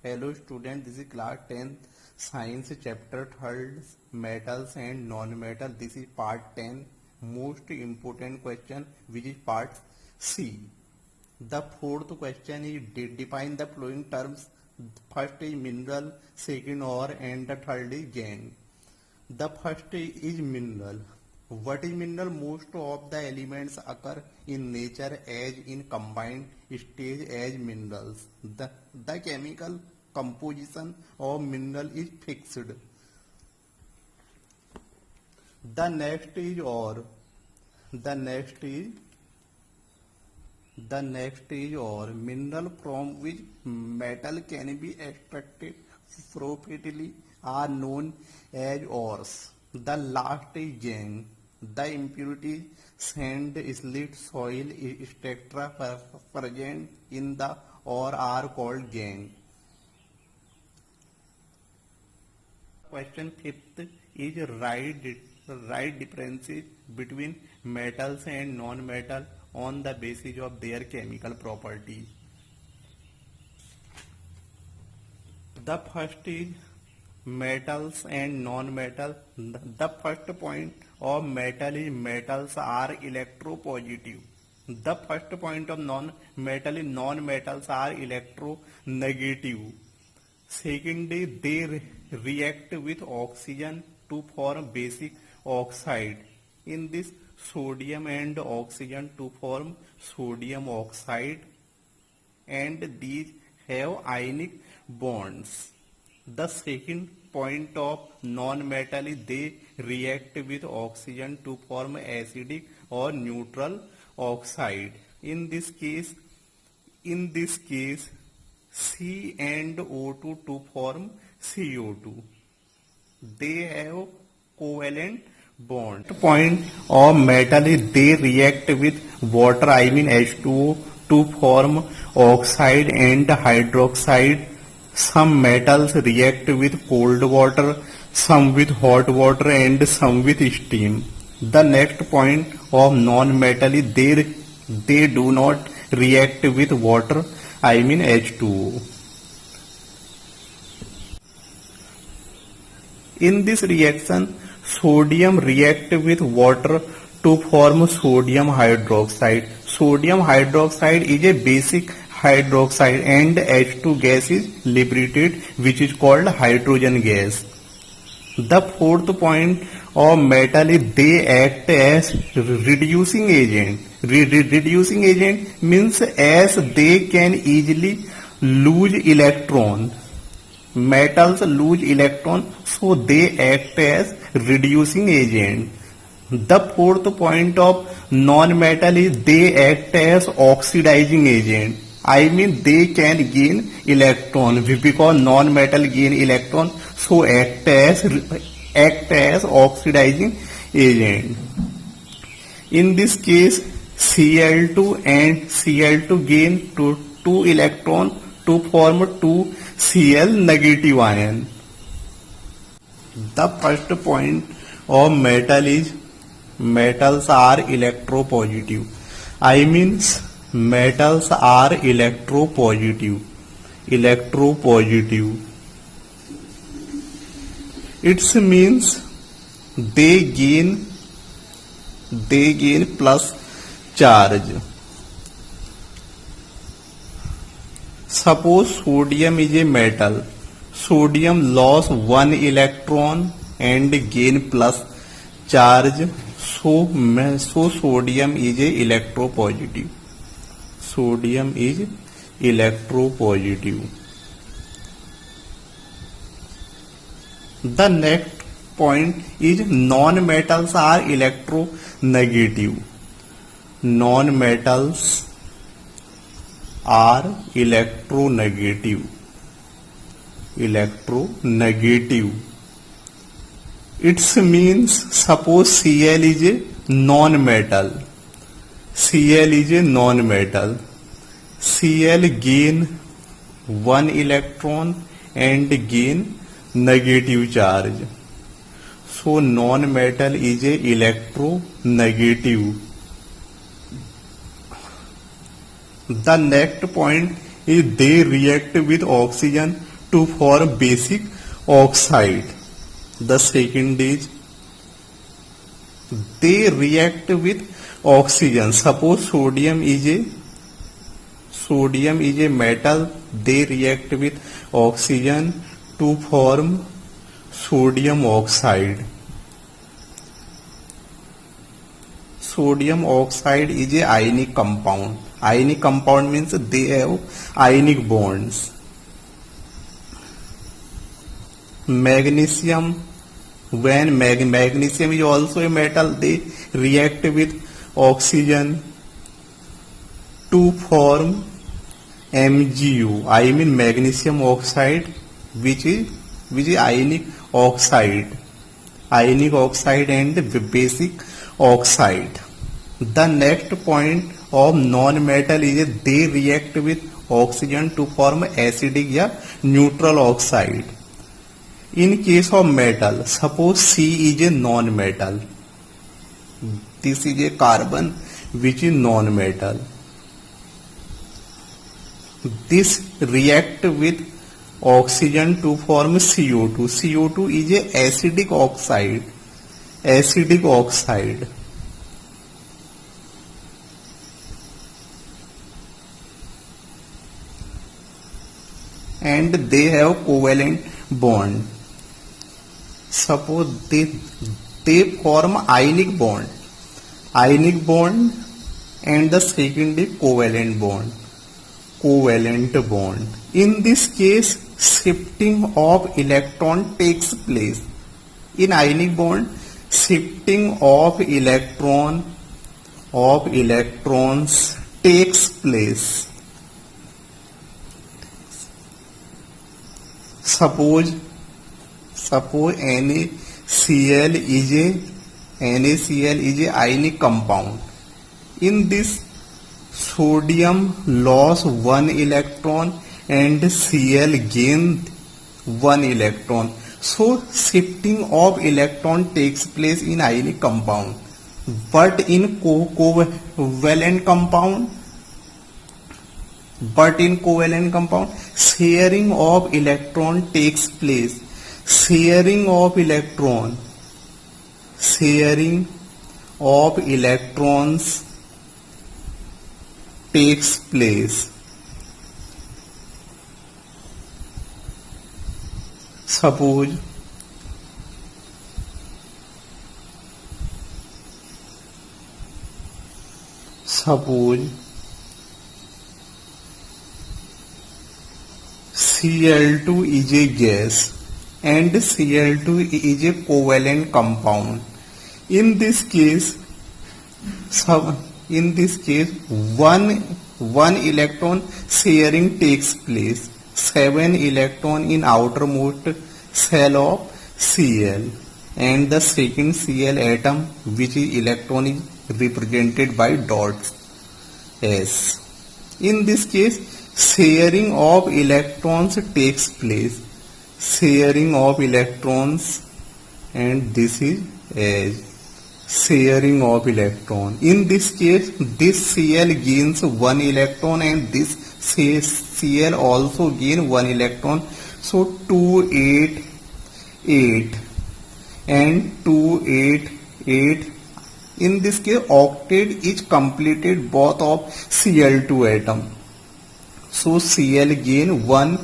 Hello student, this is class 10th science chapter 3rd metals and non-metal. This is part 10 most important question which is part C. The fourth question is define the following terms. First is mineral, second ore and the third is gain. The first is mineral. What is mineral? Most of the elements occur in nature as in combined stage as minerals. The chemical composition of mineral is fixed. The next is ore. The next is ore. Mineral from which metal can be extracted profitably are known as ores. The last is gangue. The impurities, sand, slate, soil, etc. present in the ore are called gangue. Question fifth is write differences between metals and non-metal on the basis of their chemical properties. The first is metals and non-metal. The first point of metal is metals are electropositive. The first point of non-metal is non-metals are electronegative. Second is they react with oxygen to form basic oxide. In this, sodium and oxygen to form sodium oxide, and these have ionic bonds. The second point of non-metal is they react with oxygen to form acidic or neutral oxide. In this case, C and O2 to form CO2. They have covalent bond. Point of metal is they react with water, I mean H2O, to form oxide and hydroxide. Some metals react with cold water, some with hot water and some with steam. The next point of non-metal is they do not react with water, I mean H2O. In this reaction, sodium reacts with water to form sodium hydroxide. Sodium hydroxide is a basic hydroxide and H2 gas is liberated, which is called hydrogen gas. The fourth point of metal is they act as reducing agent. Reducing agent means as they can easily lose electron. Metals lose electron, so they act as reducing agent. The fourth point of non-metal is they act as oxidizing agent. I mean they can gain electron because non-metal gain electron, so act as oxidizing agent. In this case, Cl2 and Cl2 gain two electron to form 2 Cl negative ion. The first point of metal is metals are electropositive. I mean metals are electropositive. It means they gain plus charge. Suppose sodium is a metal. Sodium lost 1 electron and gain plus charge. So sodium is a electropositive. Sodium is electropositive. The next point is non-metals are electronegative. Non-metals are electronegative. It means suppose Cl is a non-metal. Cl gain 1 electron and gain negative charge. So non-metal is a electronegative. The next point is they react with oxygen to form basic oxide. The second is they react with oxygen. Suppose sodium is a metal, they react with oxygen to form sodium oxide. Sodium oxide is a ionic compound. Ionic compound means they have ionic bonds. Magnesium, when magnesium is also a metal, they react with oxygen to form MgU. I mean magnesium oxide, which is ionic oxide and basic oxide. The next point of non-metal is they react with oxygen to form acidic या neutral oxide. In case of metal, suppose C is a non-metal. This is a carbon which is non-metal. This react with oxygen to form CO2. CO2 is a acidic oxide. And they have covalent bond. Suppose they form ionic bond and the second is covalent bond. In this case, shifting of electron takes place. In ionic bond, shifting of electrons takes place. Suppose NaCl is a ionic compound. In this, sodium lost 1 electron and Cl gained 1 electron. So shifting of electron takes place in ionic compound. But in covalent compound, sharing of electron takes place. Sharing of electrons takes place. Suppose Cl2 is a gas and Cl2 is a covalent compound. In this case, one electron sharing takes place. 7 electron in outermost shell of Cl, and the second Cl atom, which is electron, is represented by dots S. In this case, sharing of electrons takes place. Sharing of electrons, and this is S. Sharing of electron. In this case, this Cl gains 1 electron and this Cl also gain 1 electron. So 2, 8, 8 and 2, 8, 8. In this case, octet is completed both of Cl2 atom. So Cl gain 1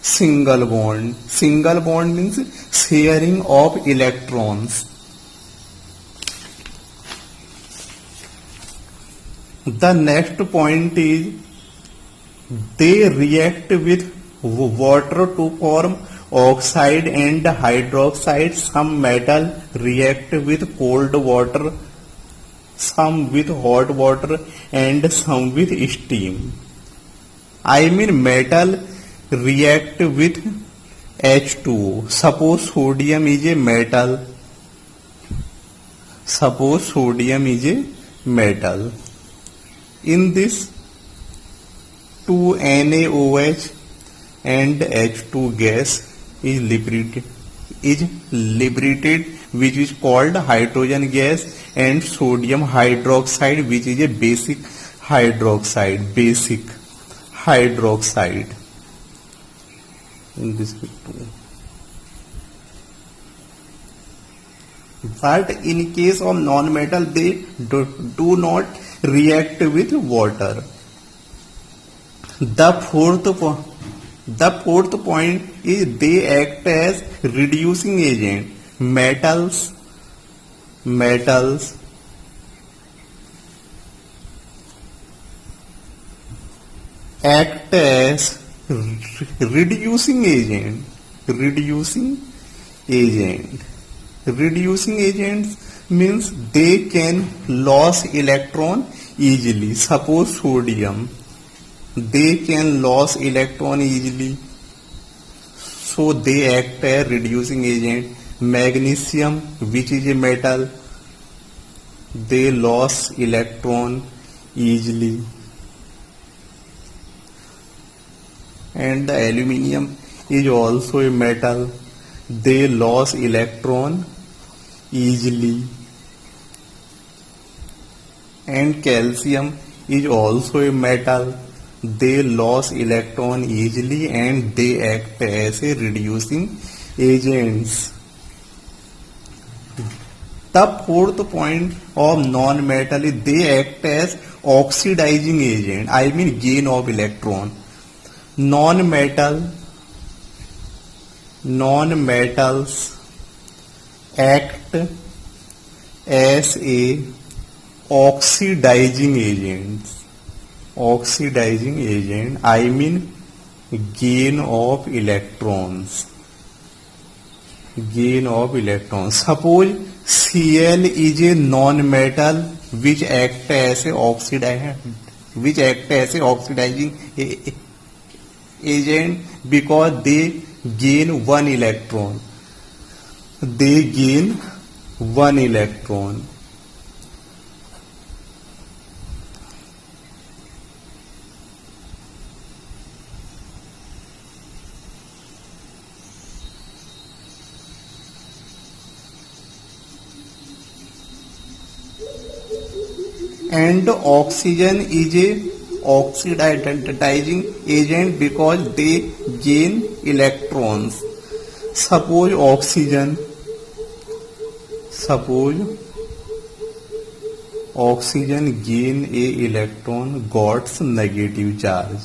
single bond. Single bond means sharing of electrons. The next point is they react with water to form oxide and hydroxide. Some metal react with cold water, some with hot water, and some with steam. I mean metal react with H2O. Suppose sodium is a metal. In this, 2 NaOH and H2 gas is liberated, which is called hydrogen gas, and sodium hydroxide, which is a basic hydroxide. in this with 2. But in case of non-metal, they do not react with water. The fourth point is they act as reducing agent. Metals act as reducing agent. Reducing agents means they can lose electron easily. Suppose sodium, they can lose electron easily, so they act as reducing agent. Magnesium, which is a metal, they lose electron easily. And the aluminium is also a metal, they lose electron easily. And calcium is also a metal, they lose electron easily and they act as a reducing agents. The fourth point of non-metal is they act as oxidizing agent, I mean gain of electron. Non-metals act as a oxidizing agent, I mean gain of electrons. Suppose Cl is a non-metal which act as a oxidizing agent because they gain one electron. And oxygen is a oxidizing agent because they gain electrons. Suppose oxygen gain a electron, got negative charge.